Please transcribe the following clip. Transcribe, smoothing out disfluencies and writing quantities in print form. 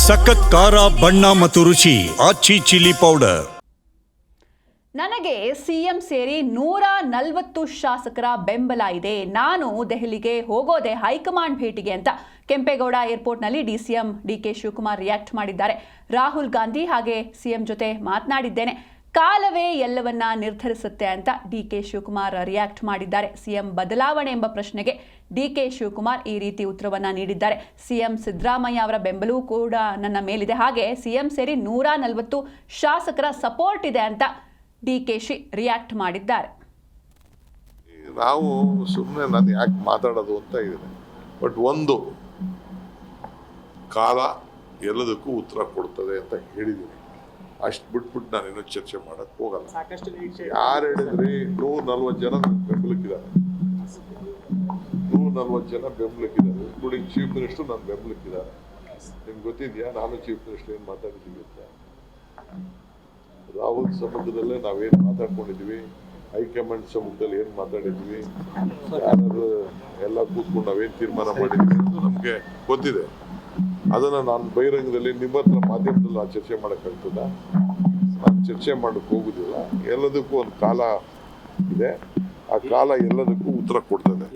ಸಖತ್ ಖಾರ ಬಣ್ಣ ಮತ್ತು ರುಚಿ ಆಚಿ ಚಿಲ್ಲಿ ಪೌಡರ್. ನನಗೆ ಸಿಎಂ ಸೇರಿ 140 ಶಾಸಕರ ಬೆಂಬಲ ಇದೆ. ನಾನು ದೆಹಲಿಗೆ ಹೋಗೋದೆ ಹೈಕಮಾಂಡ್ ಭೇಟಿಗೆ ಅಂತ ಕೆಂಪೇಗೌಡ ಏರ್ಪೋರ್ಟ್ನಲ್ಲಿ ಡಿಸಿಎಂ ಡಿಕೆ ಶಿವಕುಮಾರ್ ರಿಯಾಕ್ಟ್ ಮಾಡಿದ್ದಾರೆ. ರಾಹುಲ್ ಗಾಂಧಿ ಹಾಗೆ ಸಿಎಂ ಜೊತೆ ಮಾತನಾಡಿದ್ದೇನೆ, ಕಾಲವೇ ಎಲ್ಲವನ್ನ ನಿರ್ಧರಿಸುತ್ತೆ ಅಂತ ಡಿಕೆ ಶಿವಕುಮಾರ್ ರಿಯಾಕ್ಟ್ ಮಾಡಿದ್ದಾರೆ. ಸಿಎಂ ಬದಲಾವಣೆ ಎಂಬ ಪ್ರಶ್ನೆಗೆ ಡಿಕೆ ಶಿವಕುಮಾರ್ ಈ ರೀತಿ ಉತ್ತರವನ್ನ ನೀಡಿದ್ದಾರೆ. ಸಿಎಂ ಸಿದ್ದರಾಮಯ್ಯ ಅವರ ಬೆಂಬಲವೂ ಕೂಡ ನನ್ನ ಮೇಲಿದೆ, ಹಾಗೆ ಸಿಎಂ ಸೇರಿ 140 ಶಾಸಕರ ಸಪೋರ್ಟ್ ಇದೆ ಅಂತ ಡಿಕೆಶಿ ರಿಯಾಕ್ಟ್ ಮಾಡಿದ್ದಾರೆ. ನಾವು ಸುಮ್ಮನೆ ನಾನು ಯಾಕೆ ಮಾತಾಡೋದು ಅಂತ ಇದೆ, ಬಟ್ ಒಂದು ಕಾಲ ಎಲ್ಲದಕ್ಕೂ ಉತ್ತರ ಕೊಡ್ತದೆ ಅಂತ ಹೇಳಿದ್ದೀನಿ. ಅಷ್ಟು ಬಿಟ್ಬಿಟ್ಟು ನಾನೇನು ಚರ್ಚೆ ಮಾಡಕ್ ಹೋಗಲ್ಲ. ಯಾರು ಹೇಳಿದ್ರಿ 140 ಜನ ಬೆಂಬಲಕ್ಕಿದ್ದಾರೆ, 140 ಜನ ಬೆಂಬಲಕ್ಕಿದ್ದಾರೆ, ಇನ್ಕ್ಲೂಡಿಂಗ್ ಚೀಫ್ ಮಿನಿಸ್ಟರ್ ನನ್ನ ಬೆಂಬಲಕ್ಕಿದ್ದಾರೆ. ನಿಮ್ಗೆ ಗೊತ್ತಿದ್ಯಾ ನಾನು ಚೀಫ್ ಮಿನಿಸ್ಟರ್ ಏನು ಮಾತಾಡಿದ್ದೀವಿ ಅಂತ? ರಾಹುಲ್ ಸಮ್ಮುಖದಲ್ಲೇ ನಾವೇನು ಮಾತಾಡ್ಕೊಂಡಿದ್ವಿ, ಹೈಕಮಾಂಡ್ ಸಮ್ಮುಖದಲ್ಲಿ ಏನು ಮಾತಾಡಿದ್ವಿ, ಯಾರು ಎಲ್ಲ ಕೂತ್ಕೊಂಡು ನಾವೇನು ತೀರ್ಮಾನ ಮಾಡಿದ್ವಿ ಅಂತ ನಮಗೆ ಗೊತ್ತಿದೆ. ಅದನ್ನು ನಾನು ಬಹಿರಂಗದಲ್ಲಿ ನಿಮ್ಮ ಹತ್ರ ಮಾಧ್ಯಮದಲ್ಲಿ ನಾನು ಚರ್ಚೆ ಮಾಡೋಕ್ಕಾಗ್ತದ? ನಾನು ಚರ್ಚೆ ಮಾಡೋಕ್ಕೆ ಹೋಗುದಿಲ್ಲ. ಎಲ್ಲದಕ್ಕೂ ಒಂದು ಕಾಲ ಇದೆ, ಆ ಕಾಲ ಎಲ್ಲದಕ್ಕೂ ಉತ್ತರ ಕೊಡ್ತದೆ.